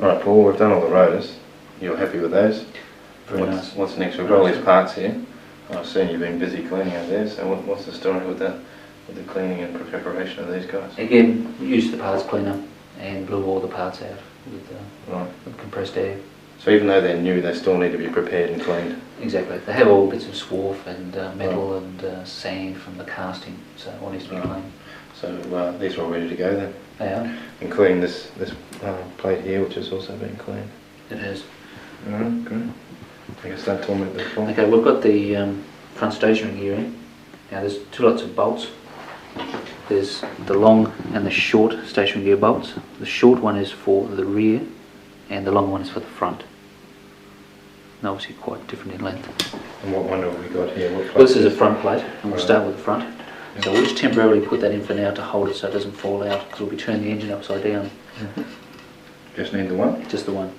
Alright Paul, we've done all the rotors. You're happy with those? Very nice. What's next? We've got all these parts here. I've seen you've been busy cleaning out there, so what's the story with the cleaning and preparation of these guys? Again, used the parts cleaner and blew all the parts out with compressed air. So even though they're new, they still need to be prepared and cleaned? Exactly. They have all bits of swarf and metal and sand from the casting, so it all needs to be cleaned. So these are all ready to go then? They are. Including this plate here, which has also been cleaned? It has. Alright, great. I guess that told me before. Okay, we've got the front stationary gear in. Now there's two lots of bolts. There's the long and the short stationary gear bolts. The short one is for the rear and the long one is for the front. And obviously quite different in length. And what one have we got here? What Well, this is a front plate and we'll start with the front. Yep. So we'll just temporarily put that in for now to hold it so it doesn't fall out, because we'll be turning the engine upside down. Just need the one? Just the one.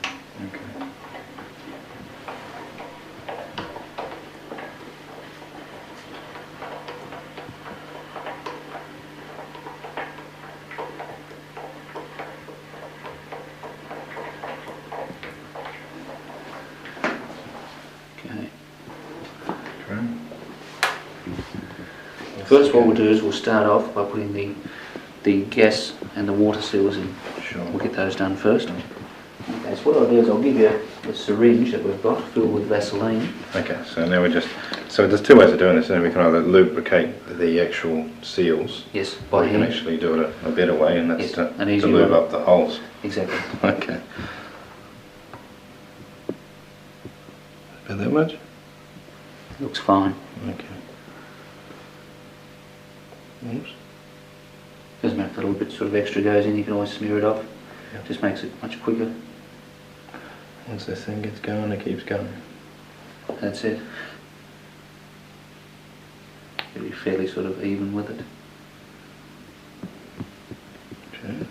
Okay. First what we'll do is we'll start off by putting the gas and the water seals in. Sure. We'll get those done first. Okay, so what I'll do is I'll give you a syringe that we've got filled with Vaseline. Okay, so now so there's two ways of doing this, and we can either lubricate the actual seals. Yes, or by we can hand. actually do it a better way, and that's Yes, to an easy lube way. up the holes. Exactly. Okay. About that much? Looks fine. Okay. Oops. Doesn't matter if a little bit sort of extra goes in, you can always smear it off. Yep. Just makes it much quicker. Once this thing gets going, it keeps going. That's it. You'll be fairly sort of even with it. Cheers.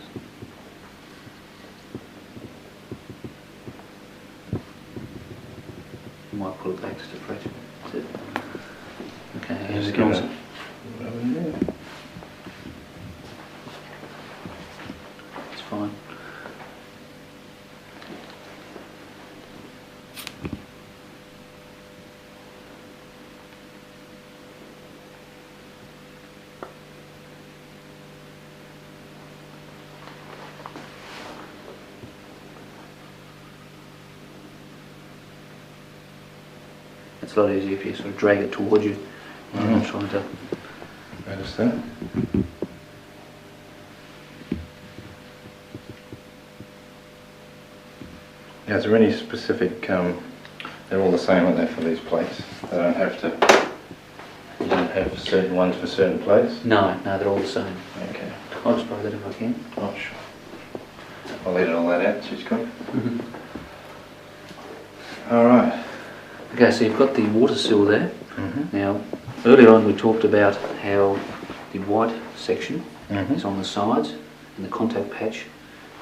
You might pull it back just a fresh. That's it. Okay, Just here's the give it nozzle. a rub in there. It's fine. It's a lot easier if you sort of drag it towards you. I'm trying to. Notice that. Yeah, is there any specific, they're all the same, aren't they, for these plates? They don't have to, you don't have certain ones for certain plates? No, they're all the same. Okay. I'll just borrow that if I can. Oh, sure. I'll edit all that out, she's got. Alright. Okay, so you've got the water seal there. Now, earlier on we talked about how the white section is on the sides and the contact patch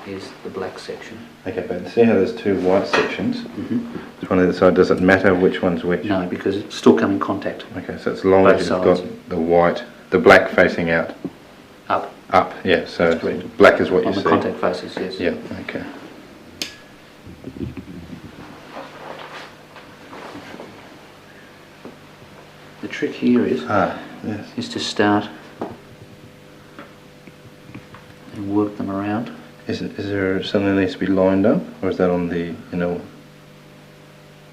is the black section. Okay, but see how there's two white sections? There's one on the side. Does it matter which one's which? No, because it's still come in contact. Okay, so it's long Both as you've sides. got the white, the black facing out. Up. Up, yeah, so That's correct. black is what you On the see. contact faces, yes. Yeah, okay. The trick here is Yes. to start and work them around. Is there something that needs to be lined up, or is that on the, And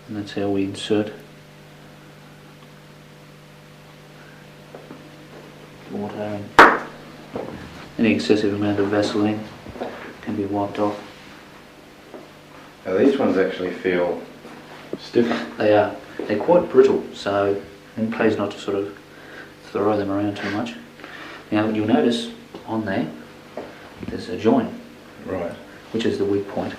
that's how we insert water and any excessive amount of Vaseline can be wiped off. Now these ones actually feel stiffer. They are. They're quite brittle, so please not to sort of throw them around too much. Now you'll notice on there's a joint, Right. which is the weak point.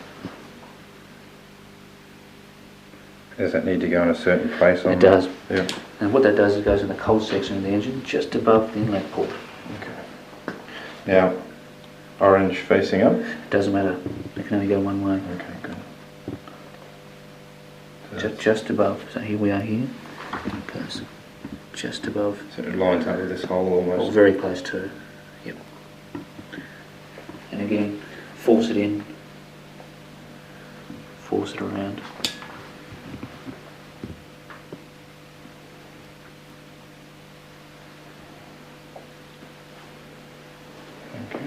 Does that need to go in a certain place? It does. Yeah. And what that does is it goes in the cold section of the engine, just above the inlet port. Okay. Now, orange facing up? It doesn't matter. It can only go one way. Okay, good. Just above. So here we are here. It goes just above. So it lines up with this hole almost? Or very close to. Yep. And again, force it in force it around. Okay.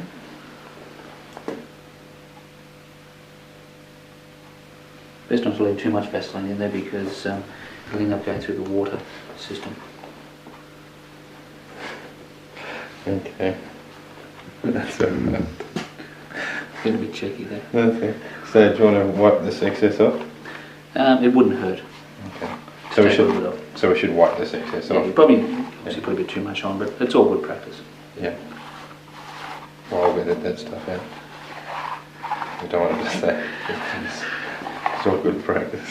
Best not to leave too much Vaseline in there because it'll end up going through the water system. Okay. That's alright. Better be cheeky there. Okay. So do you want to wipe this excess off? It wouldn't hurt. Okay. So we Take a little bit should. off. So we should wipe this excess Yeah, off. you probably obviously put a bit too much on, but it's all good practice. Yeah. While we edit that stuff out. We don't want to say it's all good practice.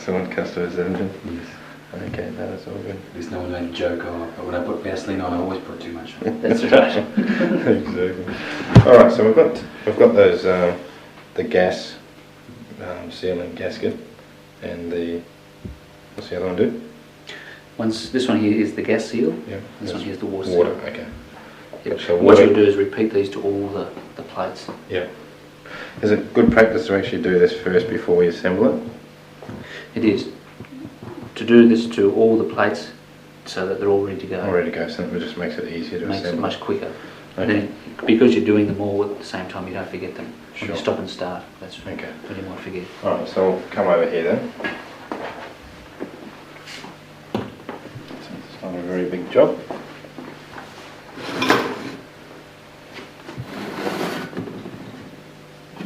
Someone customers engine. Yes. Okay, no, that's all good. At least no one made a joke, but when I put Vaseline on, I always put too much on. That's right. Exactly. All right, so we've got those the gas sealing gasket and the what's the other one do? This one here is the gas seal. Yeah. This one here is the water Water. seal. Okay. Yep. So What water- you'll do is repeat these to all the plates. Yeah. Is it good practice to actually do this first before we assemble it? It is. To do this to all the plates so that they're all ready to go. All ready to go, so it just makes it easier to Makes it assemble. much quicker. Okay. Then, because you're doing them all at the same time, you don't forget them. When Sure. you stop and start, that's Okay. when you might forget. All right, so we'll come over here then. So it's not a very big job.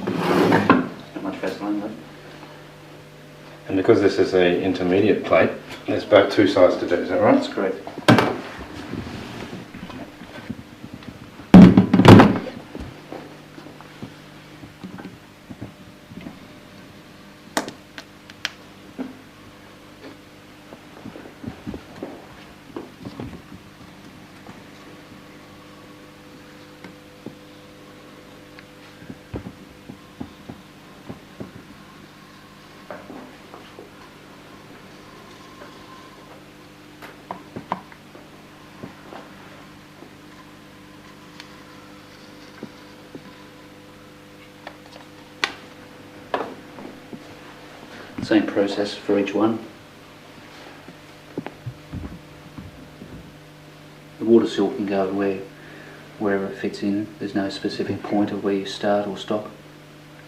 Not much Vaseline though. And because this is a intermediate plate, there's about two sides to do, is that right? That's correct. Same process for each one. The water seal can go wherever it fits in. There's no specific point of where you start or stop.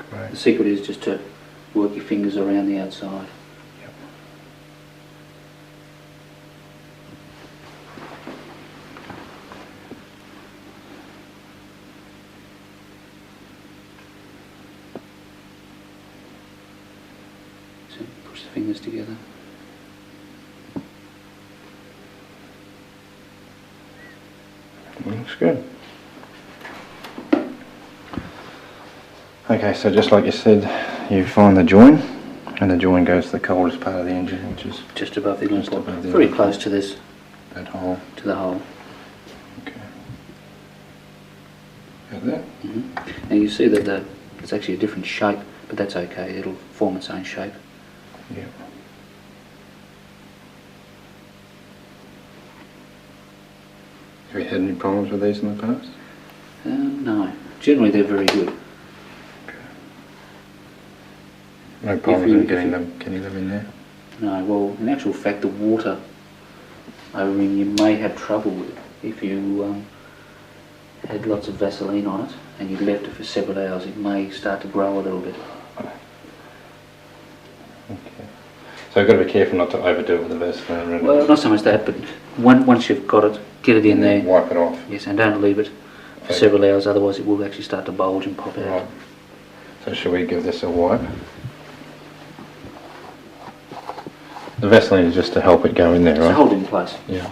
Great. The secret is just to work your fingers around the outside. Yep. So push the fingers together. Looks good. Okay, so just like you said, you find the join, and the join goes to the coldest part of the engine, which is Just above the Just inlet above the very inlet. close to this, that hole. to the hole. Okay. Got that? And you see that it's actually a different shape, but that's okay. It'll form its own shape. Yeah. Have you had any problems with these in the past? No, generally they're very good. No problems you- in if getting you- them in there? No, well, in actual fact, the water O-ring you may have trouble with if you had lots of Vaseline on it and you left it for several hours. It may start to grow a little bit. Okay. So you've got to be careful not to overdo it with the Vaseline. Really. Well, not so much that, but once you've got it, get it in there. Wipe it off. Yes, and don't leave it for Okay. several hours, otherwise it will actually start to bulge and pop out. Right. So should we give this a wipe? The Vaseline is just to help it go in there, So right? hold it in place. Yeah.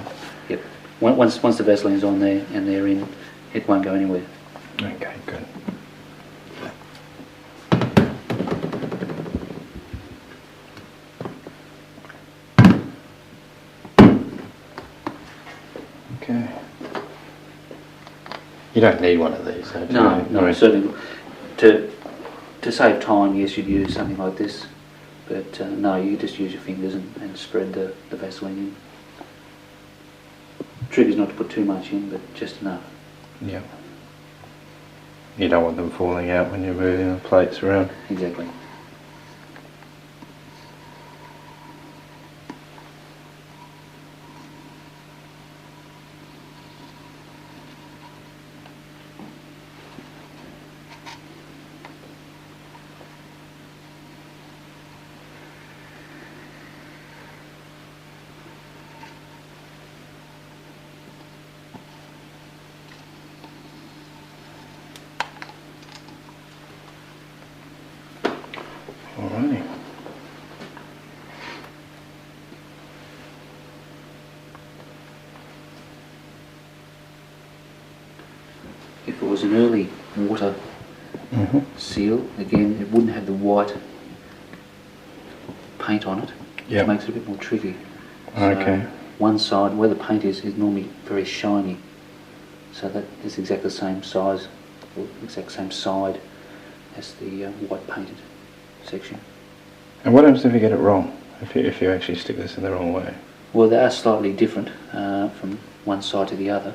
Yep. Once the Vaseline's on there and they're in, it won't go anywhere. Okay, good. Okay. You don't need one of these, though, do No, you? no, I mean, certainly. To save time, yes, you'd use something like this, but no, you just use your fingers and spread the Vaseline in. Trick is not to put too much in, but just enough. Yeah. You don't want them falling out when you're moving the plates around. Exactly. Alrighty. If it was an early water seal, again, it wouldn't have the white paint on it, Yep. which makes it a bit more tricky. Okay. So one side, where the paint is normally very shiny, so that is exactly the same size, or exact same side as the white painted section. And what happens if you get it wrong? If you actually stick this in the wrong way? Well, they are slightly different from one side to the other,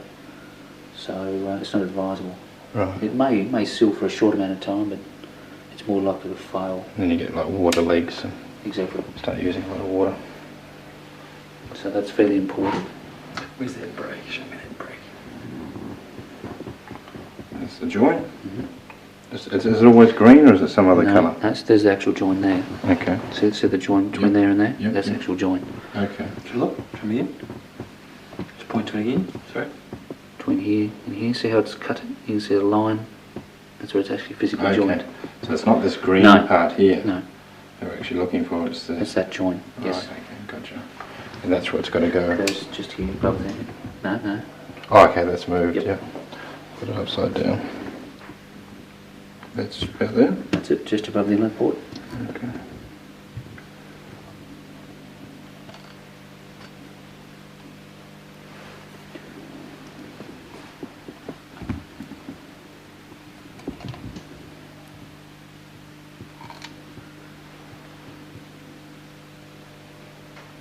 so it's not advisable. Right. It may seal for a short amount of time, but it's more likely to fail. And then you get like water leaks and Exactly. start using a lot of water. So that's fairly important. Where's that break? Show me that break. That's the joint. Is it always green or is it some other No, colour? there's the actual join there. Okay. See the join between there and there? Yep, That's the yep. actual join. Okay. Should I look? Show me in. Just point to it again. Sorry. Between here and here, see how it's cut? You can see the line. That's where it's actually physically Okay. joined. So it's not this green No. part here No, that we're actually looking for, it's the... it's that join. Yes. Right, okay, gotcha. And that's where it's got to It go. goes just here above there. No. Oh, okay, that's moved, Yep. yeah. Put it upside down. That's about there? That's it, just above the inlet port. Okay.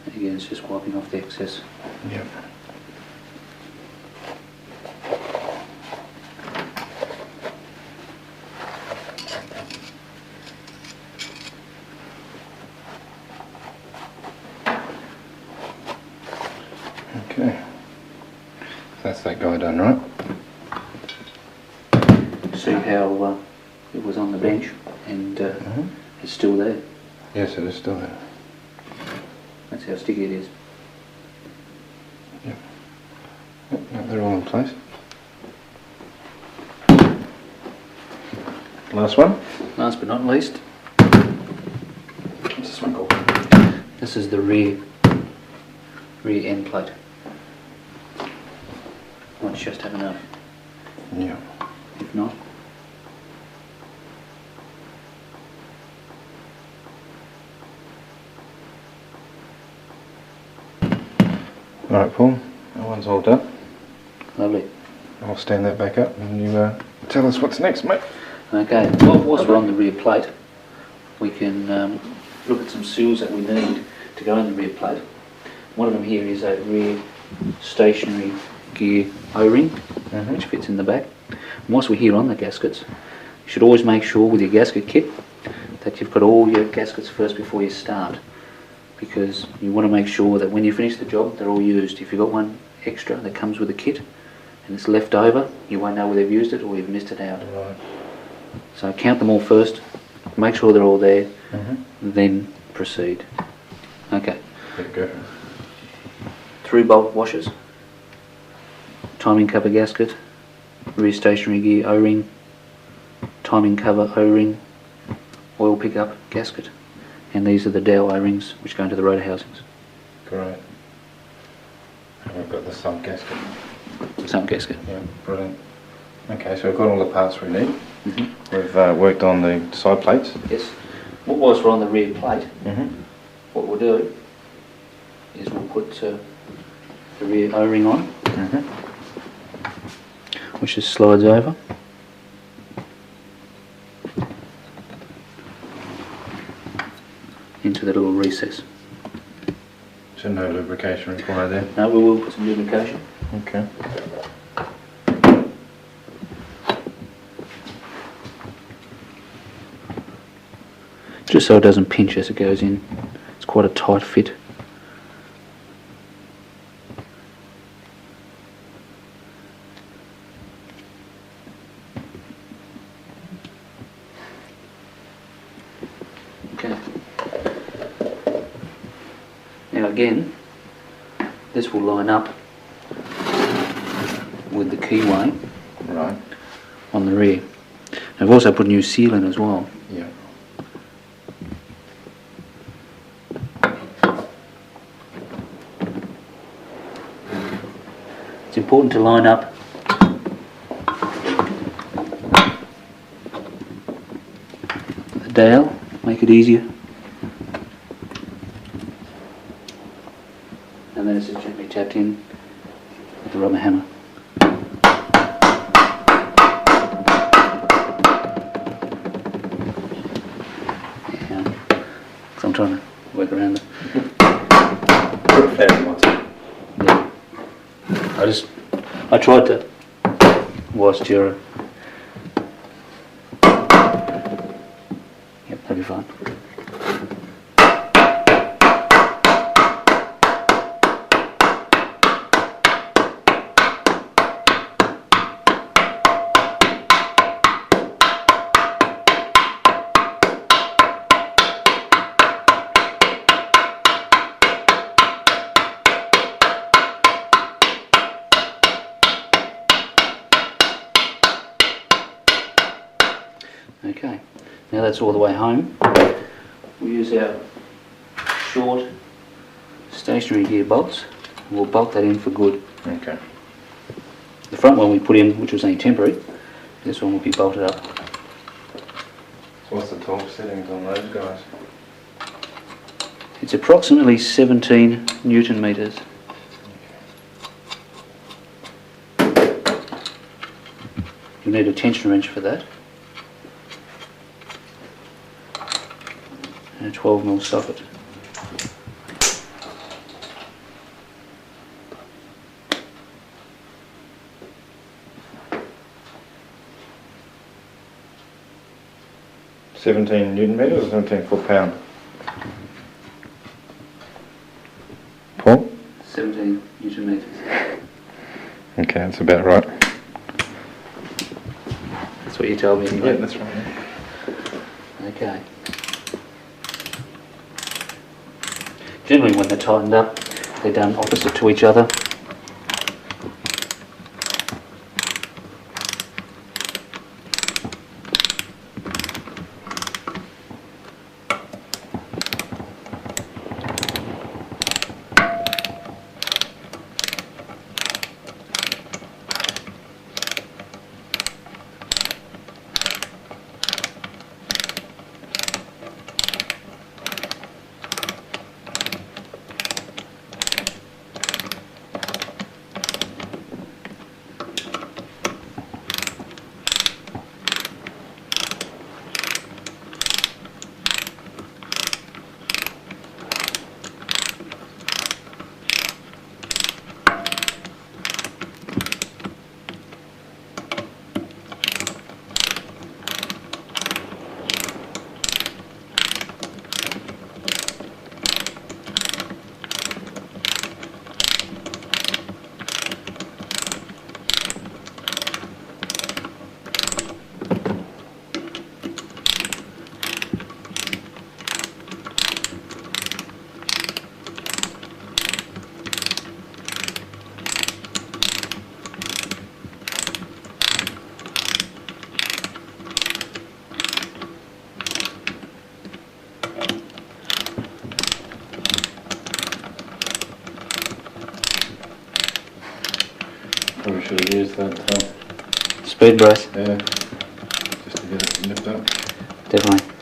Again, it's just wiping off the excess. Yep. Okay. That's that guy done, right? See how it was on the bench and it's still there. Yes, it is still there. That's how sticky it is. Yep, no, they're all in place. Last one? Last but not least, What's this one called? this is the rear end plate. Might just have enough. Yeah. If not, Alright, Paul, that one's all done. lovely. I'll stand that back up and you tell us what's next, mate. Okay, well, whilst we're on the rear plate, we can look at some seals that we need to go in the rear plate. One of them here is a rear stationary gear O-ring, which fits in the back. And whilst we're here on the gaskets, you should always make sure with your gasket kit that you've got all your gaskets first before you start, because you want to make sure that when you finish the job, they're all used. If you've got one extra that comes with the kit and it's left over, you won't know whether you've used it or you've missed it out. Right. So count them all first, make sure they're all there, then proceed. Okay, There you go. 3 bolt washers, timing cover gasket, rear stationary gear O-ring, timing cover O-ring, oil pickup gasket, and these are the dowel O-rings which go into the rotor housings. Great. And we've got the sump gasket. Sump gasket. Yeah, brilliant. Okay, so we've got all the parts we need. We've worked on the side plates. Yes. Whilst we're on the rear plate, Mm-hmm. what we'll do is we'll put the rear O-ring on, which just slides over. Into the little recess. So no lubrication required there. Now we will put some lubrication. Okay. Just so it doesn't pinch as it goes in. It's quite a tight fit. Okay. Now again, this will line up with the keyway Right. on the rear. I've also put a new seal in as well. Yeah. important to line up the dowel, make it easier. And then it's just gently tapped in with the rubber hammer. Yeah, so I'm trying to work around it. Put a fan once. Yeah. I tried to whilst you're... Yep, that'll be fine. Okay, now that's all the way home. We use our short stationary gear bolts. We'll bolt that in for good. Okay. The front one we put in, which was only temporary, this one will be bolted up. So what's the torque settings on those guys? It's approximately 17 Newton meters. You need a tension wrench for that. And a 12mm socket. $17 Newton meters or 17 foot-pound? Paul? 17 Newton meters. Okay, that's about right. That's what you told me anyway. Yeah, that's right. Yeah. Okay. Generally when they're tightened up, they're done opposite to each other. Probably should have used that, Speed brace, yeah, just to get it nipped up. definitely.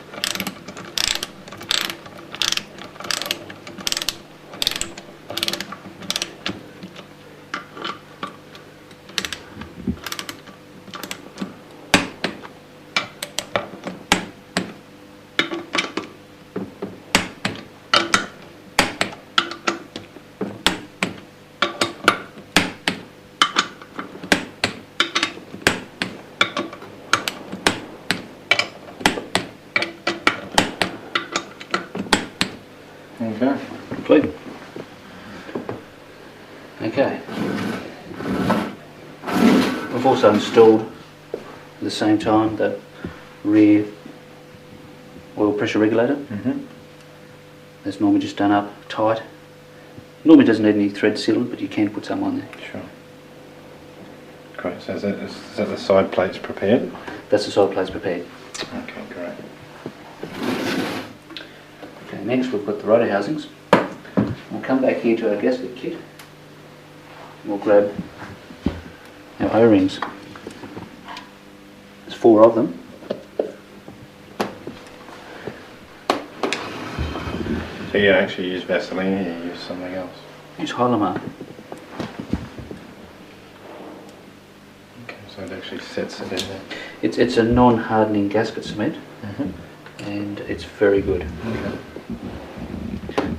Okay. Complete. Okay. We've also installed at the same time the rear oil pressure regulator. Mm-hmm. That's normally just done up tight. Normally doesn't need any thread sealant, but you can put some on there. Sure. Great. So is that the side plates prepared? That's the side plates prepared. Okay, great. Okay, next we've got the rotor housings. We'll come back here to our gasket kit. We'll grab our O-rings. There's 4 of them. So you don't actually use Vaseline, you use something else. Use Hylamar. Okay, so it actually sets it in there. It's a non-hardening gasket cement, and it's very good. Okay.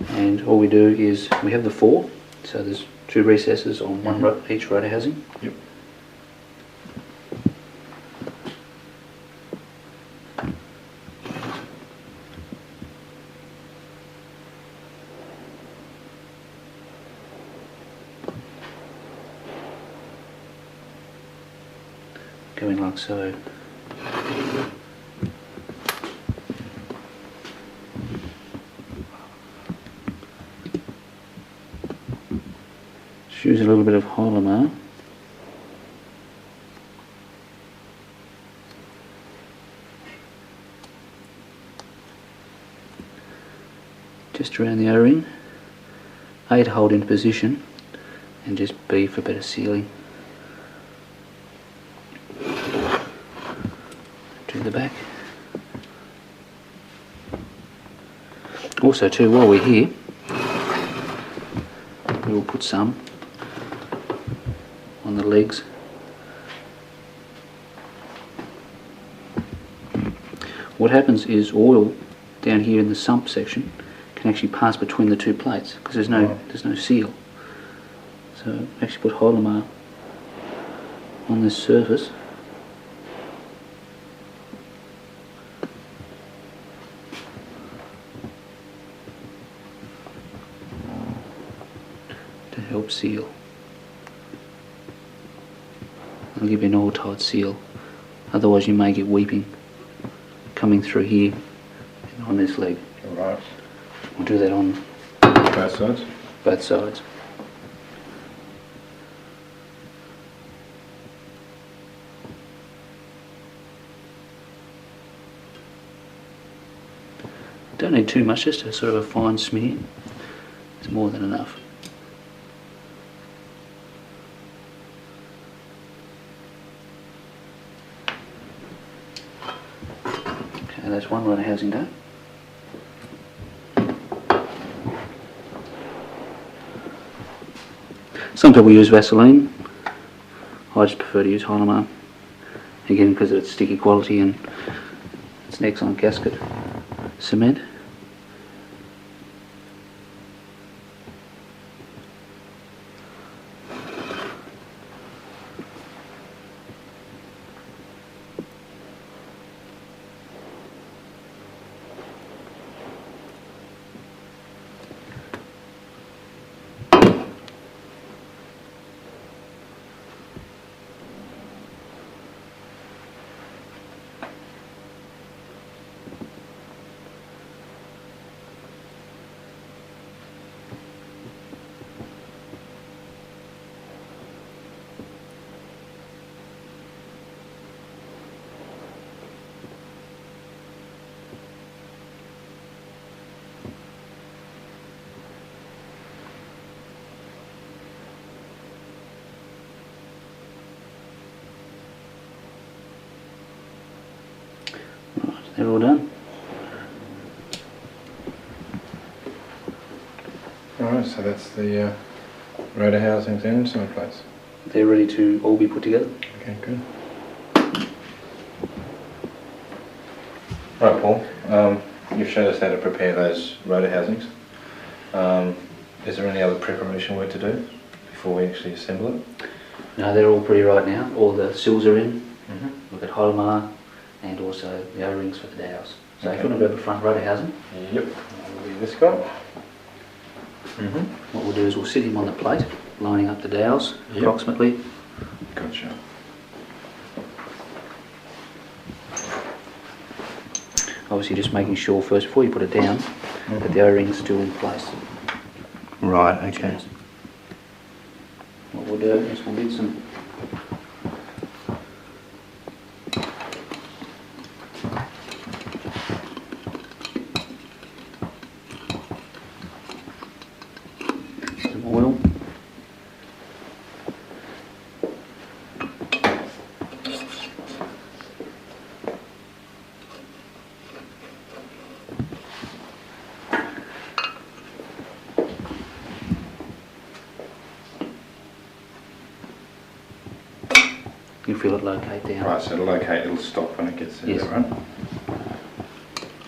And all we do is we have the 4, so there's 2 recesses on each rotor housing. Yep. Going like so. Just use a little bit of Hylamar. Just around the O-ring. A to hold into position, and just B for better sealing. To the back. Also too, while we're here, we will put some on the legs. What happens is oil down here in the sump section can actually pass between the 2 plates because there's no seal. So actually put Hylamar on this surface. To help seal. I'll give you an all tight seal, otherwise you may get weeping coming through here and on this leg. Alright. We'll do that on Both sides? both sides. Don't need too much, just a sort of a fine smear. It's more than enough. Okay, that's one rotor housing done. Some people use Vaseline. I just prefer to use Hylamar. Again, because of its sticky quality and it's an excellent gasket cement. They're all done. Alright, so that's the rotor housings and side plates. They're ready to all be put together. Okay, good. Right, Paul, you've showed us how to prepare those rotor housings. Is there any other preparation work to do before we actually assemble it? No, they're all pretty right now. All the sills are in. We've got Hylamar and also the O-rings for the dowels. So if you want to grab the front rotor housing, Yep. That'll be this guy. what we'll do is we'll sit him on the plate, lining up the dowels approximately. Gotcha. Obviously just making sure first before you put it down that the O-ring's still in place. Right, okay. What we'll do is we'll get some oil. you'll feel it locate down. Right, so it'll stop when it gets there, Yes. right?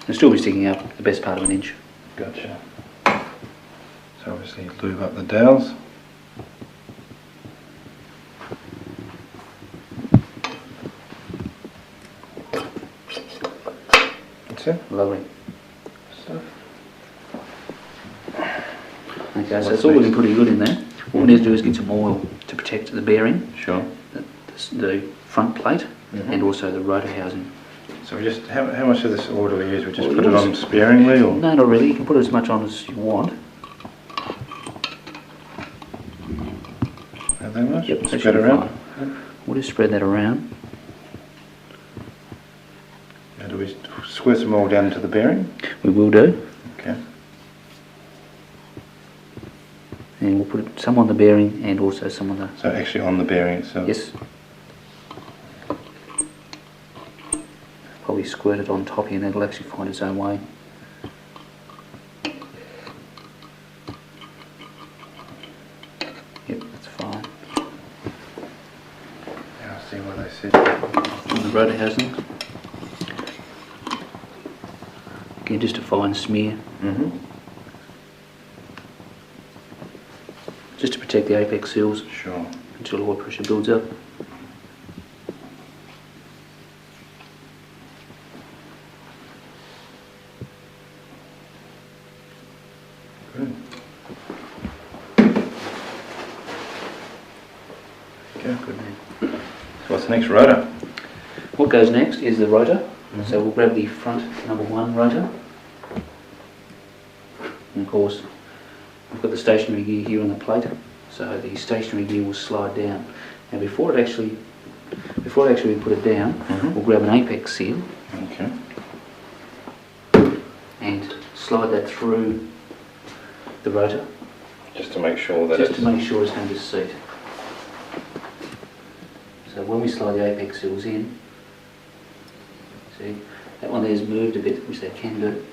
It'll still be sticking out the best part of an inch. Gotcha. So obviously lube up the dowels. That's it. Lovely. Stuff. Okay, so What's it's all looking next? pretty good in there. What we need to do is get some oil to protect the bearing, Sure. the front plate, Mhm. and also the rotor housing. So we just, how much of this oil do we use? We just Well, put it yours- on sparingly, or? No, not really. You can put as much on as you want. Not that much? Yep, that Spread should be around? fine. We'll just spread that around. Now do we squirt some oil down into the bearing? We will do. Okay. And we'll put some on the bearing and also some on the... So actually on the bearing itself? Yes. Probably squirt it on top here and it'll actually find its own way. Yep, that's fine. Yeah, I see what they said. On the rotor housing. Again, just a fine smear, Mm-hmm. just to protect the apex seals Sure. until oil pressure builds up. Good. Okay. Good man. So what's the next rotor? What goes next is the rotor. So we'll grab the front number 1 rotor. And of course, we've got the stationary gear here on the plate. So the stationary gear will slide down. Now before it actually we put it down, Mhm. we'll grab an apex seal Okay. and slide that through the rotor, Just to make sure that just it's... to make sure it's going to seat. So when we slide the apex seals in, see, that one there's moved a bit, which they can do.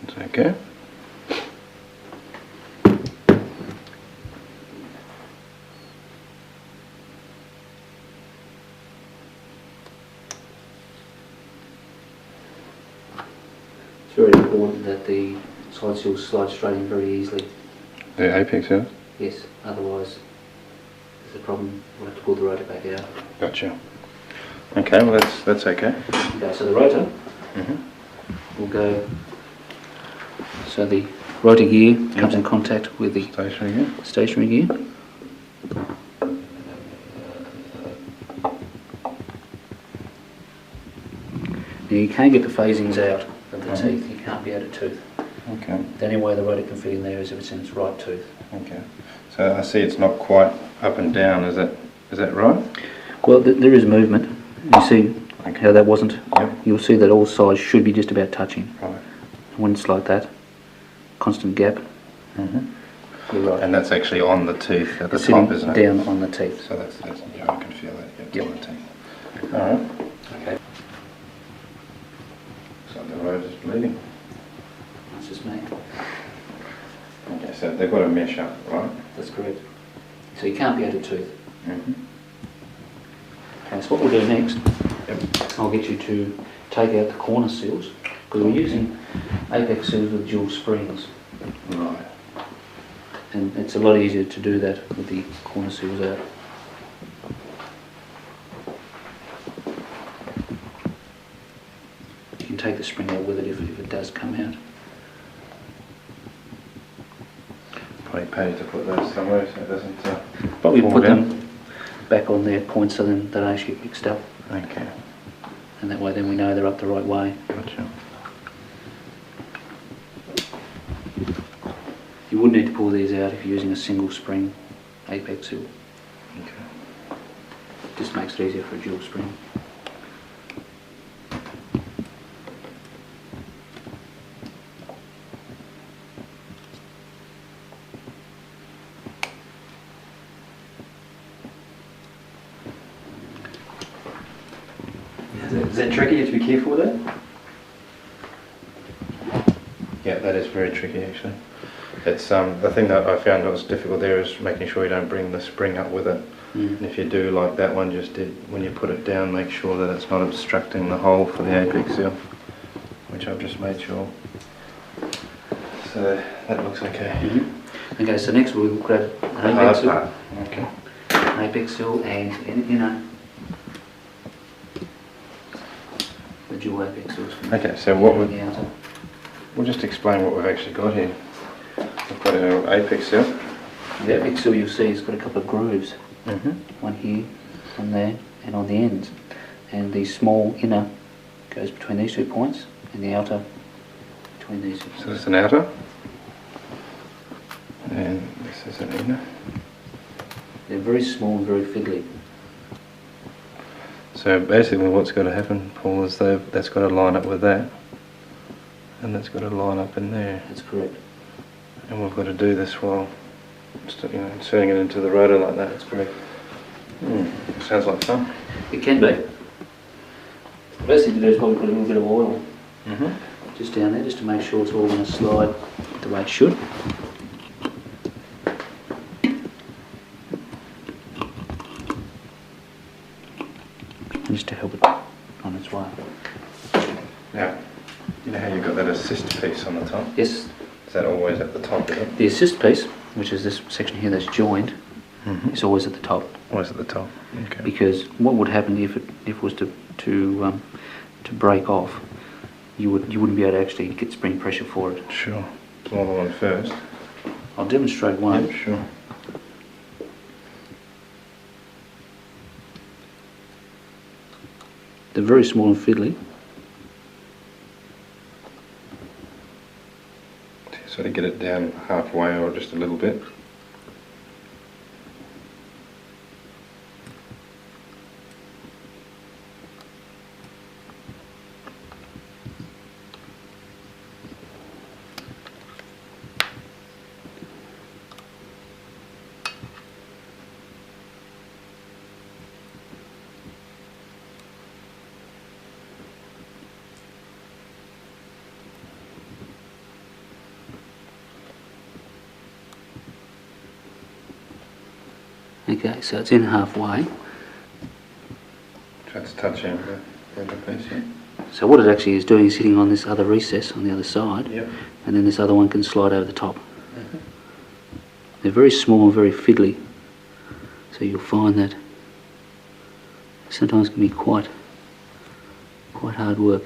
It's okay. It's very important that the side seals slide straight in very easily. The apex is? Yes, otherwise there's a problem. We'll have to pull the rotor back out. Gotcha. Okay, well that's okay. Okay, so the rotor Mm-hmm. will go. So the rotor gear comes in contact with the Stationary again. stationary gear. Now you can get the phasings out of the teeth. You can't be out of tooth. Okay. The only way the rotor can fit in there is if it's in its right tooth. Okay. So I see it's not quite up and down. Is that right? Well, there is movement. You see Okay. how that wasn't? Yep. You'll see that all sides should be just about touching. Right. When it's like that, constant gap, Mm-hmm. you're right. And that's actually on the teeth at the It's top, sitting isn't it? down on the teeth. So that's yeah, I can feel that. Yeah, it's Yep. on the teeth. All right. Okay. So the road is bleeding. That's just me. Okay, so they've got to mesh up, right? That's correct. So you can't be out of tooth. Mm-hmm. Okay, so what we'll do next, Yep. I'll get you to take out the corner seals, because we're using apex seals with dual springs, Right. and it's a lot easier to do that with the corner seals out. You can take the spring out with it if it does come out. Probably pay to put those somewhere so it doesn't Probably fall put down. them back on their points so then they don't actually get mixed up, Okay. and that way then we know they're up the right way. Gotcha. You would need to pull these out if you're using a single spring apex seal. Okay. Just makes it easier for a dual spring. Is that tricky? You have to be careful with that? Yeah, that is very tricky actually. It's the thing that I found that was difficult there is making sure you don't bring the spring up with it. And if you do, like that one just did, when you put it down, make sure that it's not obstructing the hole for the apex seal, which I've just made sure. So that looks okay. Okay, so next we'll grab an Hard apex seal, part. Okay. an apex seal and an inner, the dual apex seals. Okay, so what would the outer. we'll just explain what we've actually got here. We've got an apex seal. The apex seal you'll see has got a couple of grooves. Mm-hmm. One here, one there, and on the ends. And the small inner goes between these 2 points, and the outer between these 2 points. So this is an outer, and this is an inner. They're very small and very fiddly. So basically what's got to happen, Paul, is that's got to line up with that, and that's got to line up in there. That's correct. And we've got to do this while inserting it into the rotor like that. That's correct. Sounds like fun. It can be. The best thing to do is probably put a little bit of oil just down there, just to make sure it's all going to slide the way it should. And just to help it on its way. Now, you know how you've got that assist piece on the top? Yes, Is that always at the top, is it? the assist piece, which is this section here that's joined, is always at the top. Always at the top. Okay. Because what would happen if it was to break off, you wouldn't be able to actually get spring pressure for it. Sure. Pull the one first. I'll demonstrate one. Yep, sure. They're very small and fiddly. Sort of get it down halfway or just a little bit. Okay, so it's in halfway. So it's touching the other piece, yeah? So what it actually is doing is sitting on this other recess on the other side, Yep. and then this other one can slide over the top. They're very small and very fiddly, so you'll find that sometimes can be quite hard work.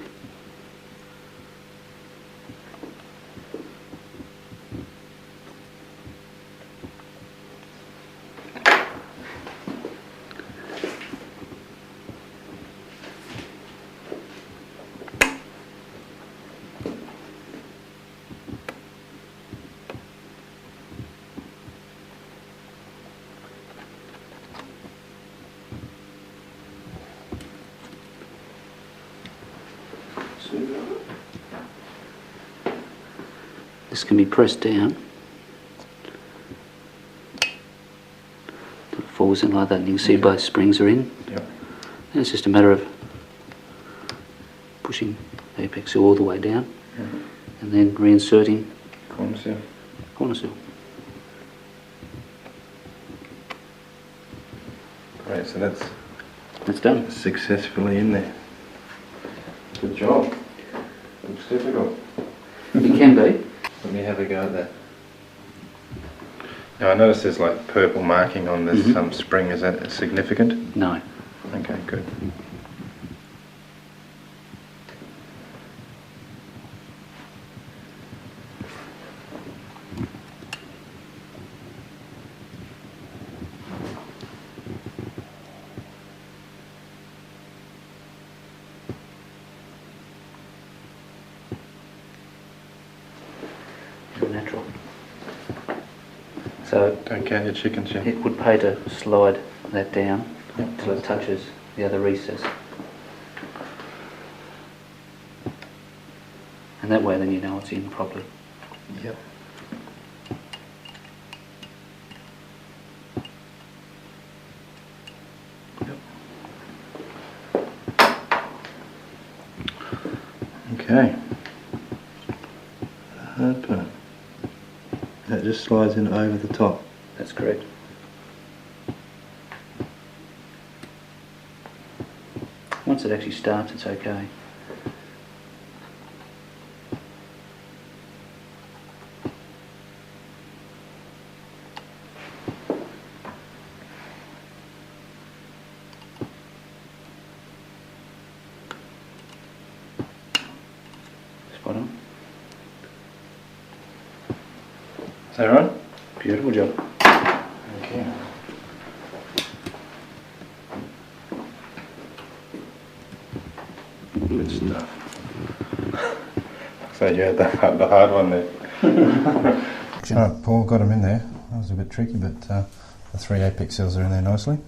This can be pressed down. It falls in like that, and you can see both springs are in. Yep. And it's just a matter of pushing the apex seal all the way down, and then reinserting Corner seal. corner seal. Great, so that's That's done. successfully in there. Good job. Looks difficult. It can be. Let me have a go at that. Now I notice there's like purple marking on this spring. Is that significant? No. Okay, good. Natural. So Don't count your chickens yet. it would pay to slide that down until it touches the other recess. And that way then you know it's in properly. Yep. Okay. Hard part. It just slides in over the top. That's correct. Once it actually starts, it's okay. Spot on. Is that right? Beautiful job. Okay. Good stuff. So you had the hard one there. Right, Paul got them in there. That was a bit tricky, but the 3 apex seals are in there nicely.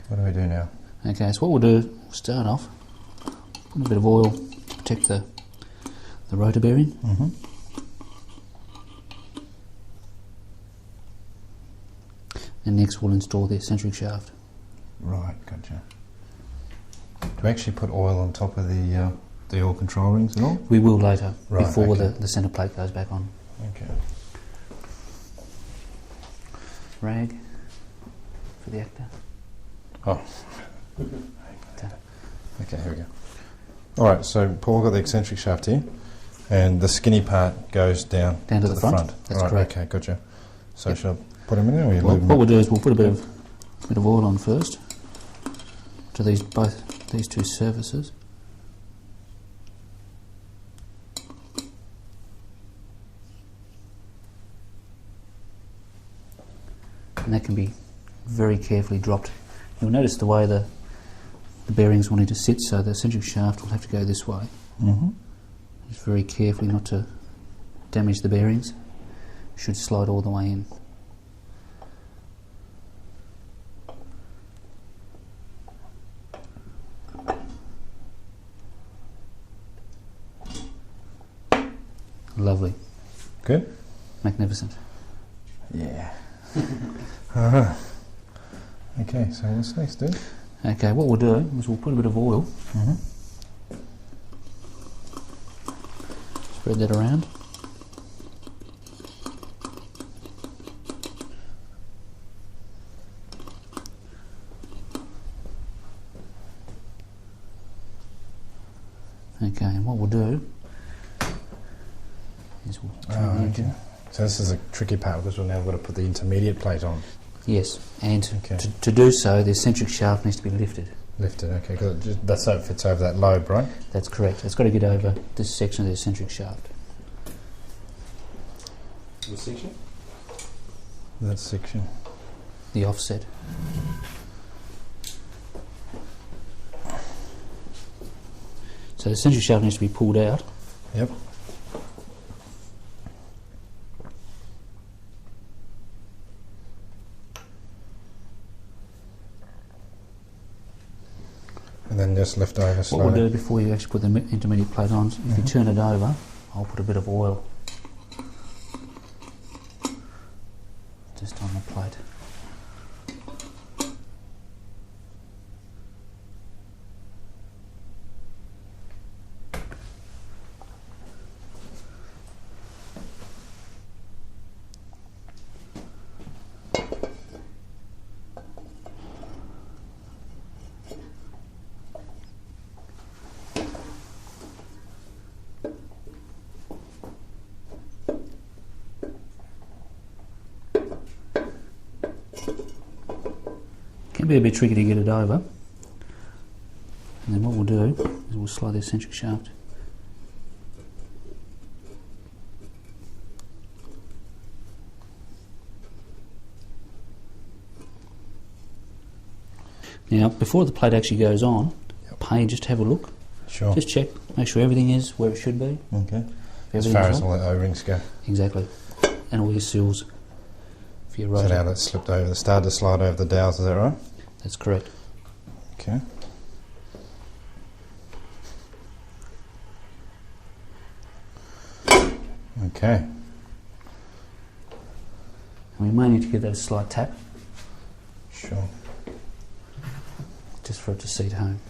What do we do now? Okay, so what we'll do, we'll start off, put a bit of oil to protect the rotor bearing. Mm-hmm. And next we'll install the eccentric shaft. Right, gotcha. Do we actually put oil on top of the oil control rings at all? We will later, Right, before okay. the centre plate goes back on. Okay. Rag for the actor. Oh. Okay, here we go. Alright, so Paul got the eccentric shaft here, and the skinny part goes down To the front. That's right, correct. okay, gotcha. So Yep. shall I put them in there or you Well, leave them? what we'll do is we'll put a bit of oil on first to both these two surfaces. And that can be very carefully dropped. You'll notice the way the bearings will need to sit, so the eccentric shaft will have to go this way. Mm-hmm. Just very carefully not to damage the bearings. Should slide all the way in. Lovely. Good? Magnificent. Yeah. Alright. Okay, so what's next, dude? Okay, what we'll do is we'll put a bit of oil, Mm-hmm. spread that around. Okay, and what we'll do is we'll turn the Oh, engine. okay. So this is a tricky part because we've now got to put the intermediate plate on. Yes, and Okay. to do so, the eccentric shaft needs to be lifted. Lifted, okay, because that's so it fits over that lobe, right? That's correct. It's got to get over this section of the eccentric shaft. What section? That section. The offset. So the eccentric shaft needs to be pulled out. Yep. And then just lift over What slowly. we'll do before you actually put the intermediate plate on, if you turn it over, I'll put a bit of oil just on the plate. Can be a bit tricky to get it over. And then what we'll do is we'll slide the eccentric shaft. Now, before the plate actually goes on, pay just have a look. Sure. Just check, make sure everything is where it should be. Okay. If As everything's far as on- all the O-rings go. Exactly. And all your seals for your So rotor. now that's slipped over, started to slide over the dowels, is that right? That's correct. Okay. Okay. And we may need to give that a slight tap, Sure. just for it to seat home.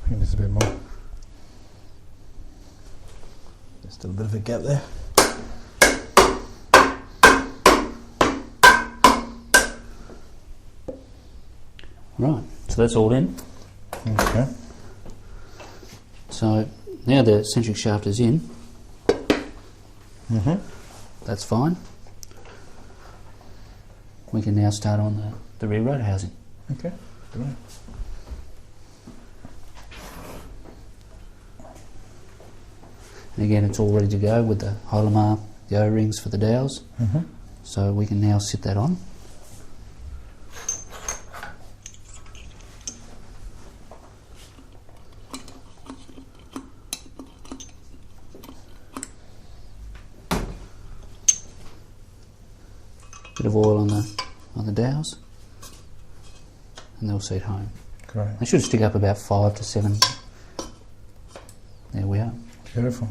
I think there's a bit more. There's still a bit of a gap there. Right, so that's all in. Okay. So now the centric shaft is in. That's fine. We can now start on the rear rotor housing. Okay. Good. And again, it's all ready to go with the Holomar, the O-rings for the dowels. So we can now sit that on. Bit of oil on the dowels, and they'll seat home. Great. They should stick up about 5 to 7. There we are. Beautiful.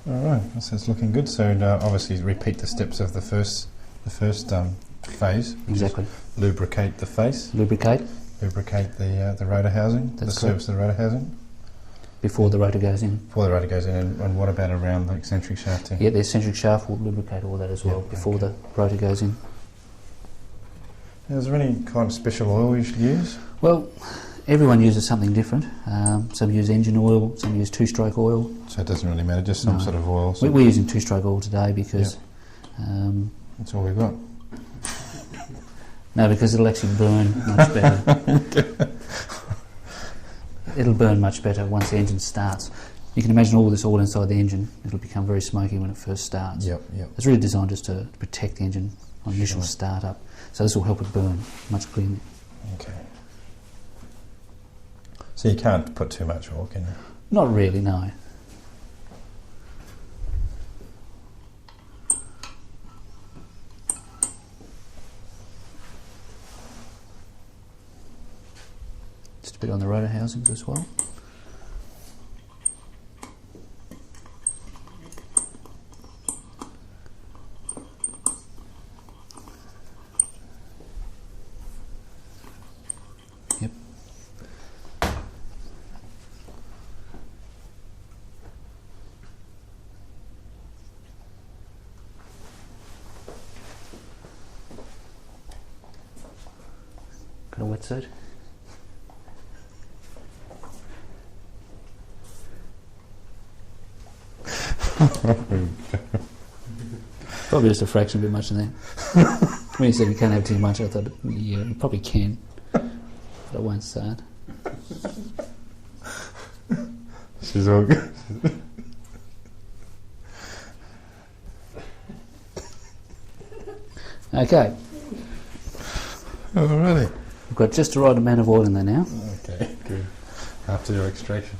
All right, so it's looking good. So obviously repeat the steps of the first phase. Exactly. Lubricate the face. Lubricate Lubricate the rotor housing. That's the surface of the rotor housing. before the rotor goes in. Before the rotor goes in, and what about around the eccentric shafting? Yeah, the eccentric shaft will lubricate all that as well before the rotor goes in. Now, is there any kind of special oil you should use? Well, everyone uses something different. Some use engine oil, some use two-stroke oil. So it doesn't really matter, just some sort of oil. We're using two-stroke oil today because... that's all we've got. No, because it'll actually burn much better. It'll burn much better once the engine starts. You can imagine all this oil inside the engine. It'll become very smoky when it first starts. Yep. It's really designed just to protect the engine on initial start-up. So this will help it burn much cleaner. Okay. So you can't put too much oil, can you? Not really, no. Just a bit on the rotor housings as well. Yep. Got a wetsuit? Probably just a fraction bit much in there. When you said you can't have too much, I thought, yeah, you probably can, but I won't start. She's all good. Okay, Alrighty. we've got just the right amount of oil in there now. Okay, good. After your extraction.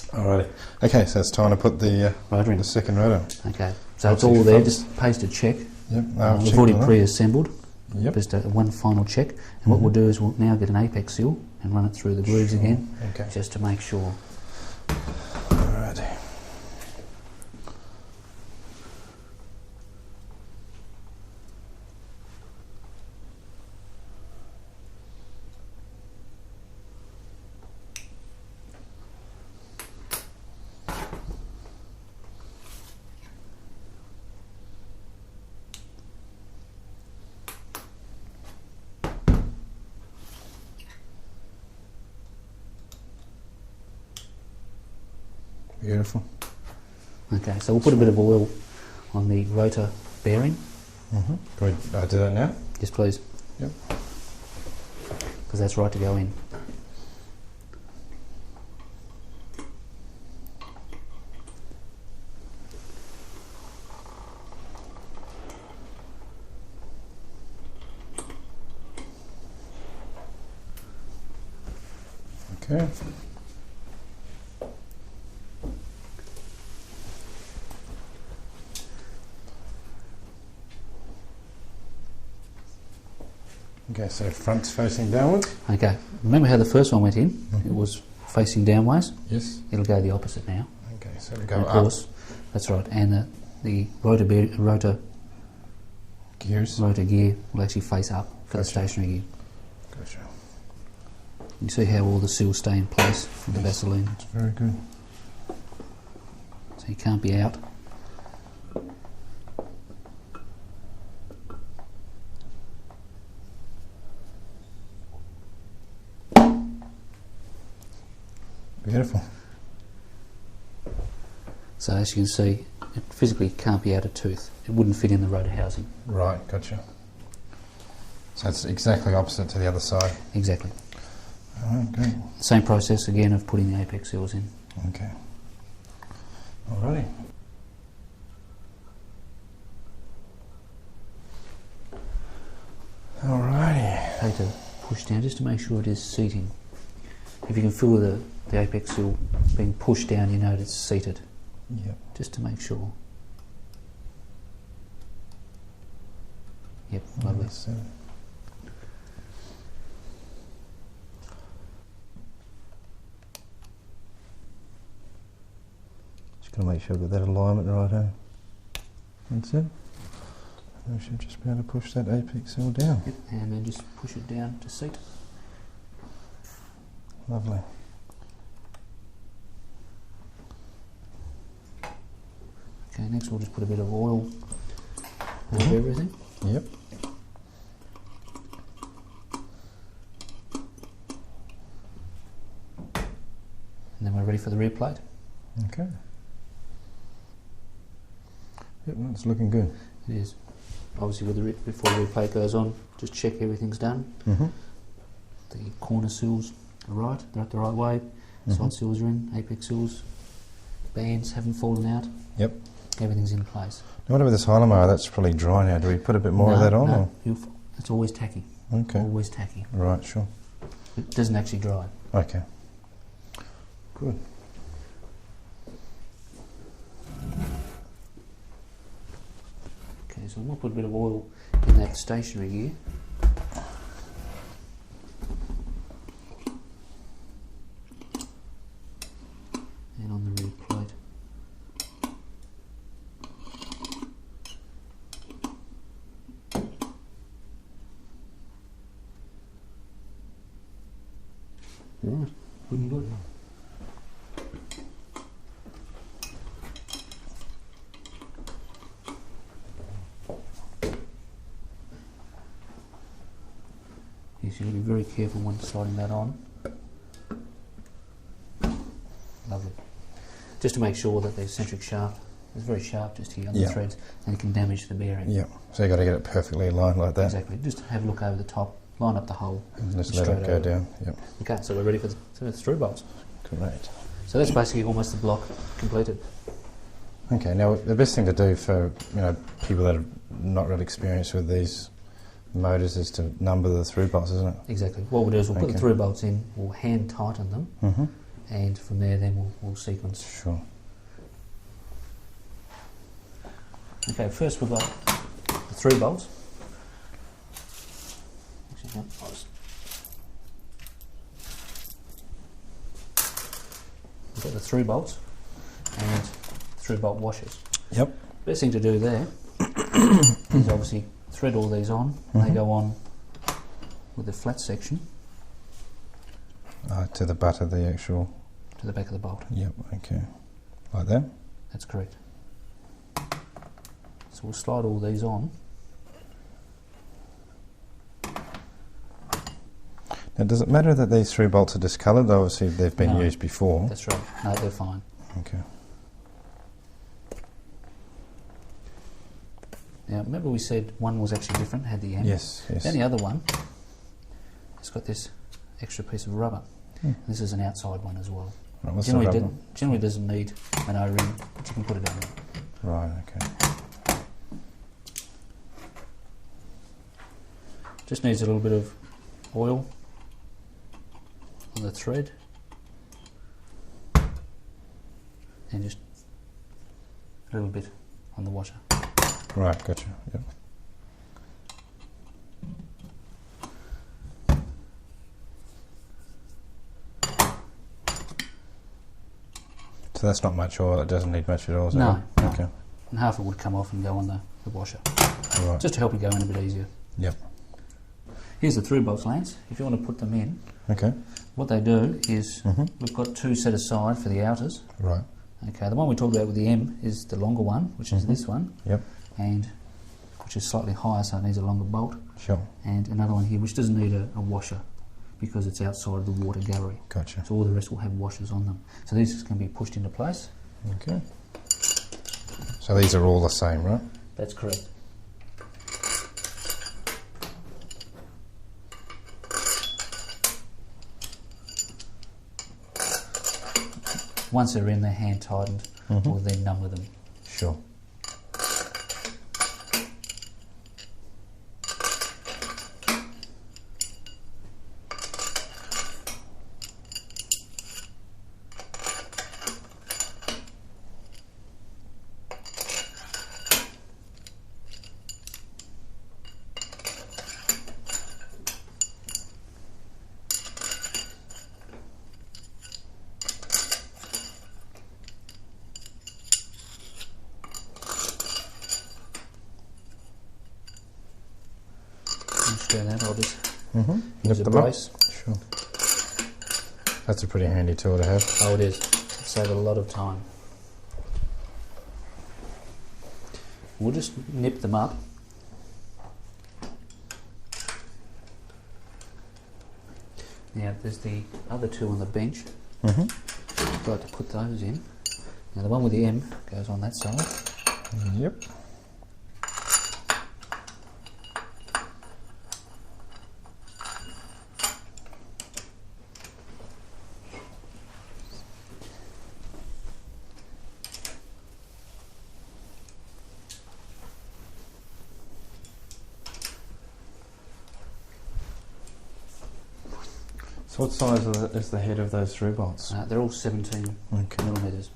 Alrighty. Okay, so it's time to put the Rotor in. the second rotor. Okay, so it's all there, just paste a check. Yep. We've already pre-assembled. Yep. Just one final check, and what we'll do is we'll now get an apex seal and run it through the grooves again, Okay. just to make sure. Alrighty. Beautiful. Okay, so we'll put a bit of oil on the rotor bearing. Can we do that now? Yes, please. Yep. Because that's right to go in. Okay. Okay, so front's facing downwards. Okay, remember how the first one went in? It was facing downwards. Yes. It'll go the opposite now. Okay, so we go And of up. course, that's right. And the rotor gears. rotor gear will actually face up for the Gotcha. stationary gear. Gotcha. You see how all the seals stay in place with the Vaseline, That's very good. so you can't be out. Beautiful. So as you can see, it physically can't be out of tooth. It wouldn't fit in the rotor housing. Right, gotcha. So it's exactly opposite to the other side. Exactly. Alright, good. Same process again of putting the apex seals in. Okay. Alrighty. Alrighty. Take to push down just to make sure it is seating. If you can feel the apex seal being pushed down, you know it's seated, Yep. just to make sure. Yep, lovely. That's it. Just going to make sure I've got that alignment right, That's it. I should just be able to push that apex seal down. Yep, and then just push it down to seat. Lovely. Okay, next we'll just put a bit of oil over everything. Yep. And then we're ready for the rear plate. Okay. Yep, that's looking good. It is. Obviously, with before the rear plate goes on, just check everything's done. Mm-hmm. The corner seals are right, they're at the right way. Side seals are in, apex seals, bands haven't fallen out. Yep. Everything's in place. Now what about this Hylamar? That's probably dry now. Do we put a bit more of that on? No, it's always tacky. Or? Okay. Always tacky. Right, sure. It doesn't actually dry. Okay. Good. Okay, so we'll put a bit of oil in that stationary gear. And on the rear plate. Right, looking good. Yes, you've got to be very careful when sliding that on. Lovely. Just to make sure that the eccentric shaft is very sharp just here on the threads, and it can damage the bearing. Yep. So you've got to get it perfectly aligned like that. Exactly. Just have a look over the top, line up the hole, And just and let it straight go over. down. Yep. Okay, so we're ready for the through bolts. Great. So that's basically almost the block completed. Okay, now the best thing to do for people that are not really experienced with these motors is to number the through bolts, isn't it? Exactly. What we'll do is we'll put the Okay. through bolts in, we'll hand tighten them, Mm-hmm. and from there then we'll sequence. Sure. Okay, first we've got the through bolts. Actually, no, we've got the through bolts and through bolt washers. Yep. Best thing to do there is obviously thread all these on. They go on with the flat section To the butt of the actual. to the back of the bolt. Yep. Okay. Like that. That's correct. So we'll slide all these on. Now, does it matter that these through bolts are discoloured? Obviously, they've been No. used before. That's right. No, they're fine. Okay. Now, remember we said one was actually different, had the M? Yes. Yes. Then the other one has got this extra piece of rubber. This is an outside one as well. Right, what's the Generally, rubber? generally doesn't need an O-ring, but you can put it on there. Right. Okay. Just needs a little bit of oil on the thread, and just a little bit on the washer. Right. Gotcha. Yep. So that's not much oil. It doesn't need much at all. Is No, it? no. Okay. And half it would come off and go on the washer. Right. just to help you go in a bit easier. Yep. Here's the through bolts, Lance. If you want to put them in, Okay. what they do is Mhm. we've got two set aside for the outers. Right. Okay, the one we talked about with the M is the longer one, which is this one, Yep. and which is slightly higher, so it needs a longer bolt. Sure. And another one here, which doesn't need a washer because it's outside of the water gallery. Gotcha. So all the rest will have washers on them. So these can be pushed into place. Okay. So these are all the same, right? That's correct. Once they're in, they're hand tightened. We'll then number them. Sure. Just do that, I'll just Nip use a them up. brace. Sure. That's a pretty handy tool to have. Oh, it is. Save a lot of time. We'll just nip them up. Now, there's the other two on the bench. I'd like to put those in. Now, the one with the M goes on that side. Yep. So what size is the head of those through bolts? They're all 17 Okay. millimetres.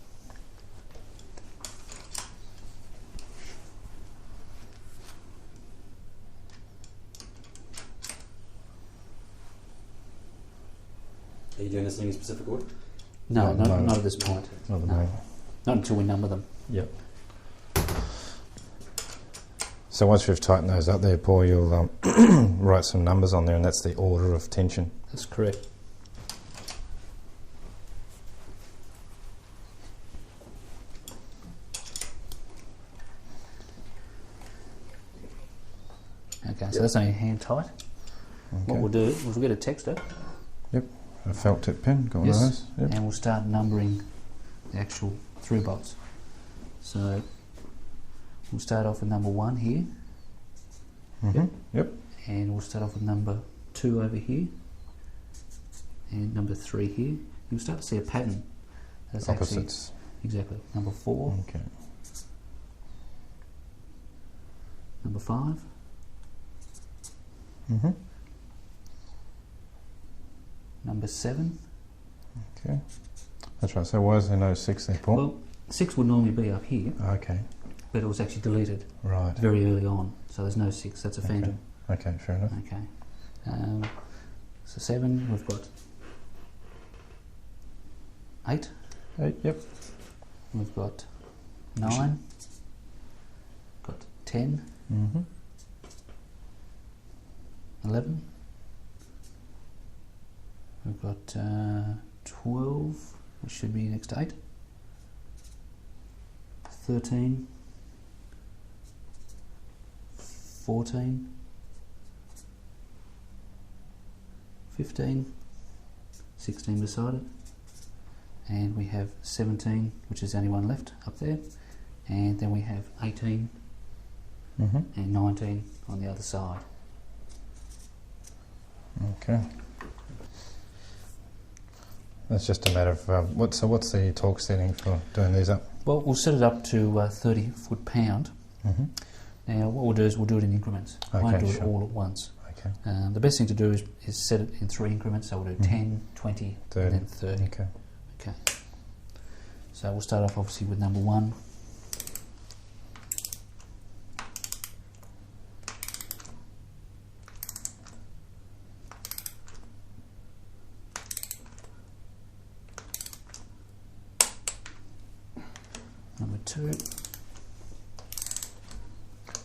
Are you doing this in any specific order? No, No, no. not at this point. Not the No. moment. Not until we number them. Yep. So once we've tightened those up there, Paul, you'll write some numbers on there, and that's the order of tension. That's correct. Okay, so that's only hand tight. Okay. What we'll do is we'll get a texter A felt tip pen, got one Yes. of those? Yep. and we'll start numbering the actual through bolts. So we'll start off with number 1 here, Yep. and we'll start off with number 2 over here, and number 3 here. You'll start to see a pattern. That's Opposites. actually exactly number 4, Okay. number 5, number 7. Okay. That's right. So why is there no 6 there, Paul? Well, 6 would normally be up here, Okay. but it was actually deleted Right. very early on, so there's no 6. That's a phantom. Okay, fair enough. Okay. So 7, we've got 8, 8, yep. we've got 9, got 10, 11, we've got 12, which should be next to 8, 13, 14, 15, 16 beside it, and we have 17, which is the only one left up there, and then we have 18 and 19 on the other side. Okay. That's just a matter of what's the torque setting for doing these up? Well, we'll set it up to 30 foot-pound. Now, what we'll do is we'll do it in increments. We won't Okay, do it sure. all at once. Okay. The best thing to do is set it in 3 increments. So we'll do 10, 20, 30. and then 30. Okay. Okay. So we'll start off obviously with number 1. Number 2.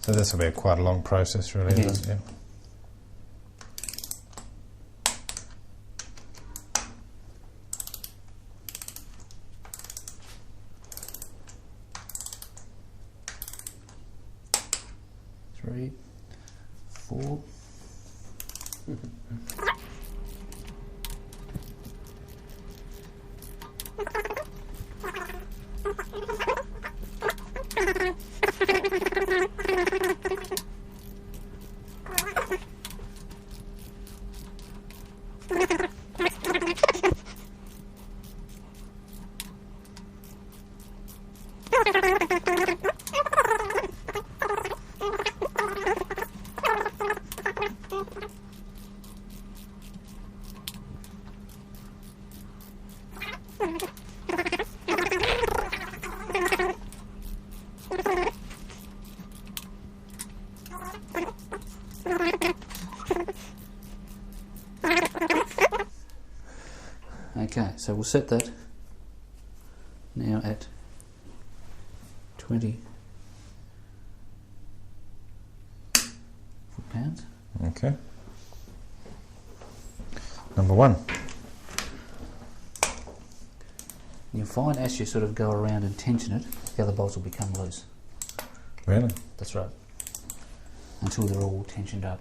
So this will be quite a long process, really. It isn't is. it? Yeah. Three, four. Okay, so we'll set that now at 20 foot-pounds. Okay. Number 1. You'll find as you sort of go around and tension it, the other bolts will become loose. Really? That's right. Until they're all tensioned up.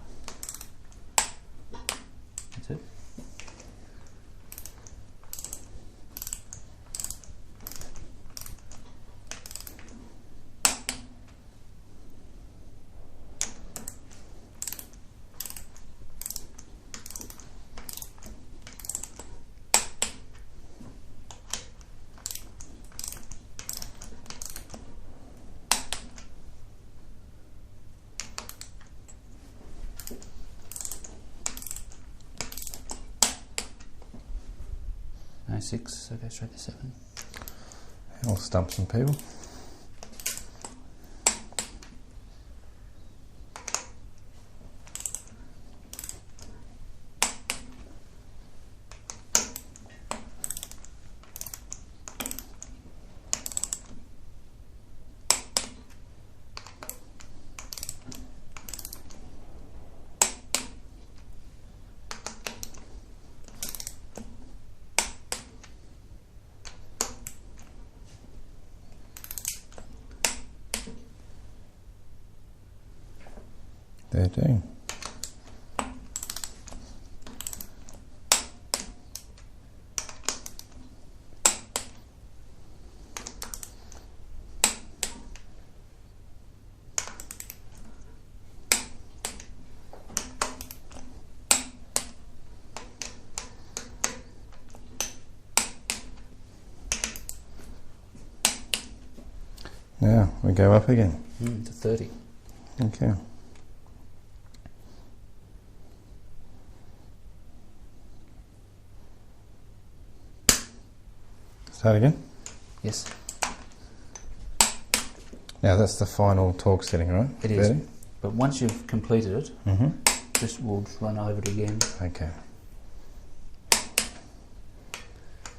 That's it. No 6, so go straight to 7. I'll stump some people. There do. Now we go up again. To 30. Okay. Start again. Yes, Now that's the final torque setting, right? it is. 30? But once you've completed it, Mm-hmm. we'll just run over it again. Okay.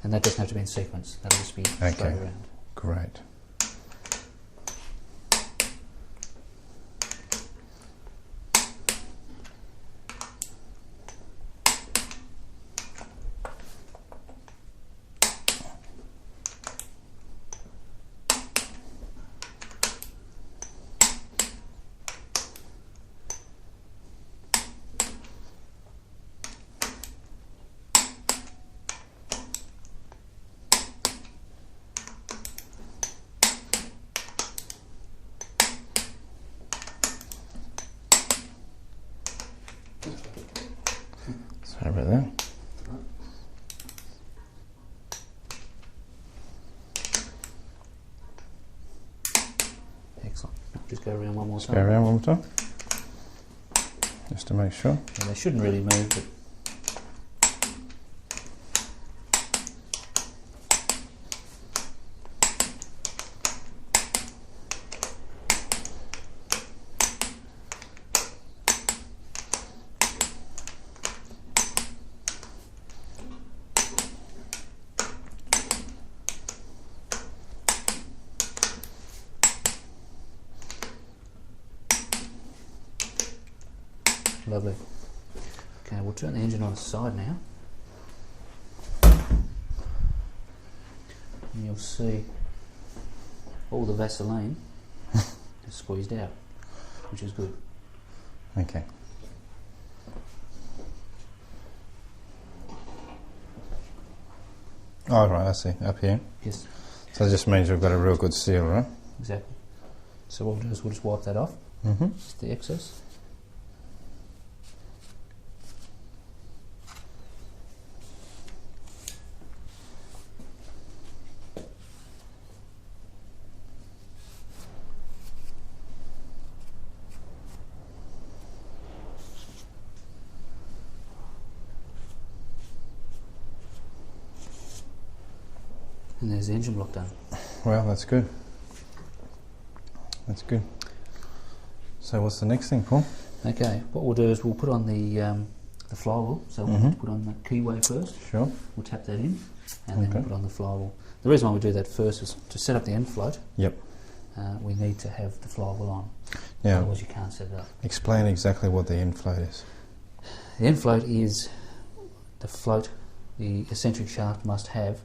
And that doesn't have to be in sequence. That'll just be straight Okay. around. Great. Sorry about that. Excellent. Just go around one more Let's time. go around one more time. Just to make sure. Yeah, they shouldn't really move, but Lovely. Okay, we'll turn the engine on its side now. And you'll see all the Vaseline is squeezed out, which is good. Okay. Oh, right, I see. Up here. Yes, So that just means we've got a real good seal, right? exactly. So what we'll do is we'll just wipe that off, Mm-hmm. just the excess. And there's the engine block done. Well, that's good. That's good. So what's the next thing, Paul? Okay, what we'll do is we'll put on the flywheel. So we'll put on the keyway first. Sure. We'll tap that in, and then Okay. we'll put on the flywheel. The reason why we do that first is to set up the end float. Yep. We need to have the flywheel on. Now, Otherwise, you can't set it up. explain exactly what the end float is. The end float is the float the eccentric shaft must have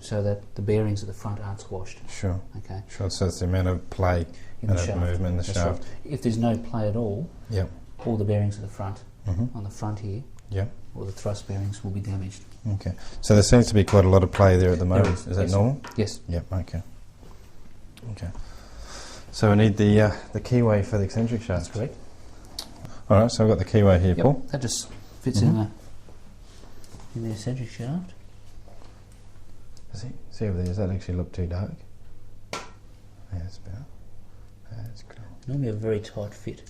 so that the bearings at the front aren't squashed. Sure. Okay. Sure. So it's the amount of play In the and of shaft. movement in the That's shaft. right. If there's no play at all, Yep. all the bearings at the front, Mm-hmm. on the front here, Yep. or the thrust bearings will be damaged. Okay. So there seems to be quite a lot of play there at the There moment. is, Is that yes. normal? Yes. Yep. Okay. Okay. So we need the keyway for the eccentric shaft. That's correct. All right. So I've got the keyway here, Yep. Paul. That just fits Mhm. in the eccentric shaft. See over there. Does that actually look too dark? Yeah, it's better. That's cool. Normally a very tight fit.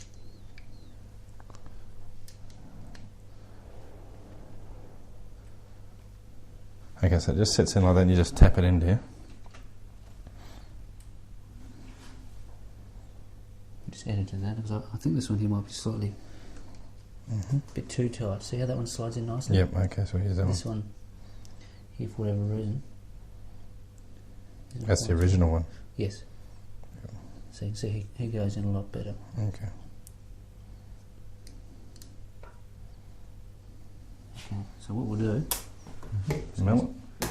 Okay, so it just sits in like that and you just tap it in, do you? Just edited that because I think this one here might be slightly Mm-hmm. a bit too tight. See how that one slides in nicely? Yep, okay, so here's that one. This one here, for whatever reason. isn't That's the quite- original one. Yes. So you can see he goes in a lot better. Okay. Okay. So what we'll do. Smell it?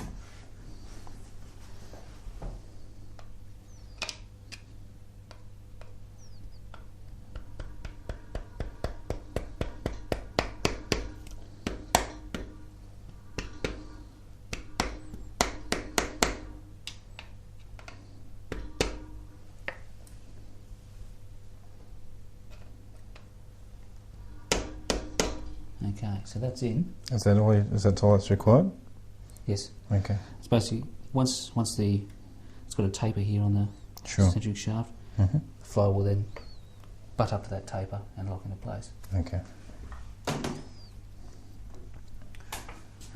Okay. So that's in. Is that all that's required? Yes. Okay. It's basically once it's got a taper here on the Sure. eccentric shaft. Mm-hmm. The flow will then butt up to that taper and lock into place. Okay.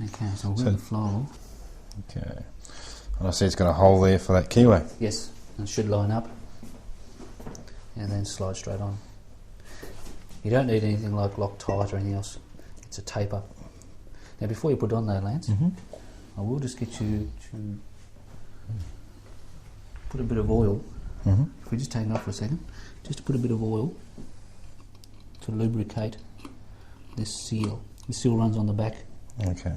Okay, so we'll So- go to the flow. Okay. And I see it's got a hole there for that keyway. Yes, and it should line up and then slide straight on. You don't need anything like Loctite or anything else. It's a taper. Now before you put on though, Lance, Mm-hmm. I will just get you to put a bit of oil. Mm-hmm. If we just take it off for a second, just to put a bit of oil to lubricate this seal. The seal runs on the back. Okay.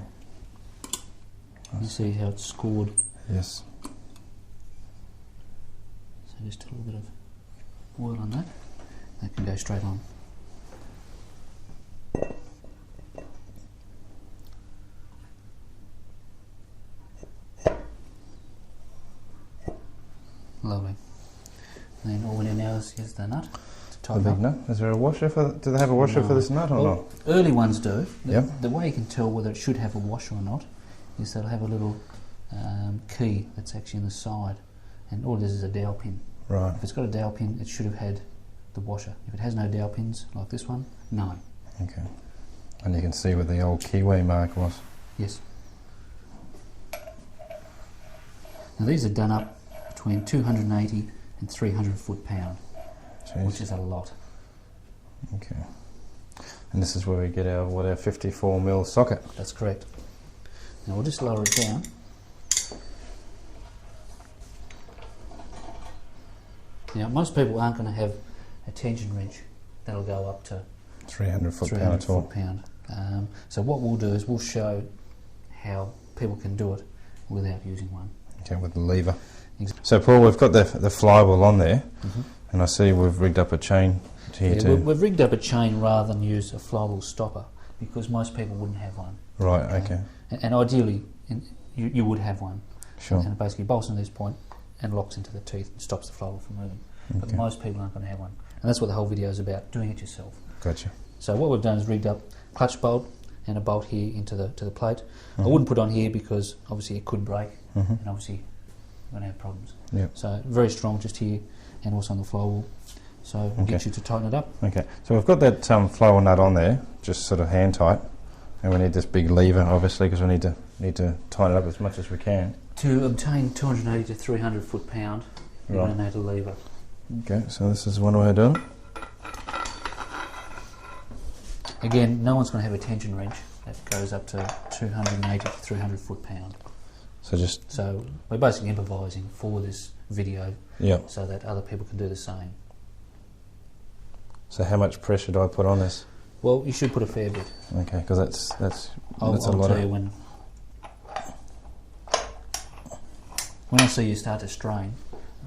You see how it's scored. Yes. So just a little bit of oil on that. That can go straight on. Lovely. And then all we need now is the nut to The tighten big up. nut. Is there a washer for? Do they have a washer for No. this nut or Well, not? early ones do. Yep. The way you can tell whether it should have a washer or not is they'll have a little key that's actually in the side, and all it is a dowel pin. Right. If it's got a dowel pin, it should have had the washer. If it has no dowel pins, like this one, no. Okay. And you can see where the old keyway mark was. Yes. Now these are done up between 280 and 300 foot-pound, which Jeez. is a lot. Okay. And this is where we get our 54mm socket. That's correct. Now we'll just lower it down. Now most people aren't going to have a tension wrench that'll go up to 300 foot-pound 300 at all. foot-pound. So what we'll do is we'll show how people can do it without using one. Okay, with the lever. Exactly. So Paul, we've got the flywheel on there, and I see we've rigged up a chain here Yeah, too. we've rigged up a chain rather than use a flywheel stopper because most people wouldn't have one. Right, okay. And ideally, you would have one. Sure. And it basically bolts into this point and locks into the teeth and stops the flywheel from moving. But Okay. most people aren't going to have one. And that's what the whole video is about, doing it yourself. Gotcha. So what we've done is rigged up clutch bolt and a bolt here into the plate. I wouldn't put on here because obviously it could break and obviously we're going to have problems. Yep. So very strong just here and also on the flywheel. So we'll get you to tighten it up. Okay, so we've got that flywheel nut on there, just sort of hand tight, and we need this big lever, obviously, because we need to tighten it up as much as we can. To obtain 280 to 300 foot-pound, you're Right. going to need a lever. Okay, so this is one way of doing it. Again, no one's going to have a tension wrench that goes up to 280 to 300 foot-pound. So just, So we're basically improvising for this video yeah. so that other people can do the same. So how much pressure do I put on this? Well, you should put a fair bit. Okay, because that's I'll a lot tell of... you when I see you start to strain,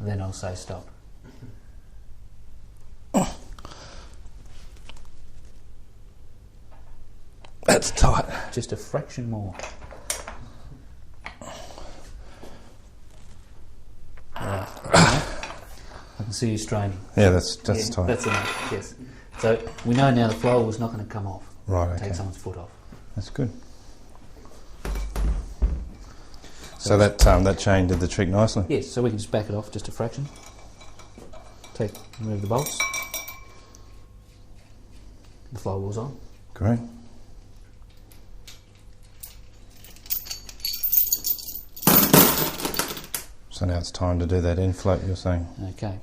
then I'll say stop. That's tight. Just a fraction more. Right. I can see you straining. Yeah, that's Yeah, tight. That's enough, yes. So we know now the flywheel is not going to come off. Right, okay. Take someone's foot off. That's good. So that chain did the trick nicely. Yes, so we can just back it off just a fraction. Remove the bolts. The flywheel's on. Great. So now it's time to do that inflate, you're saying? Okay.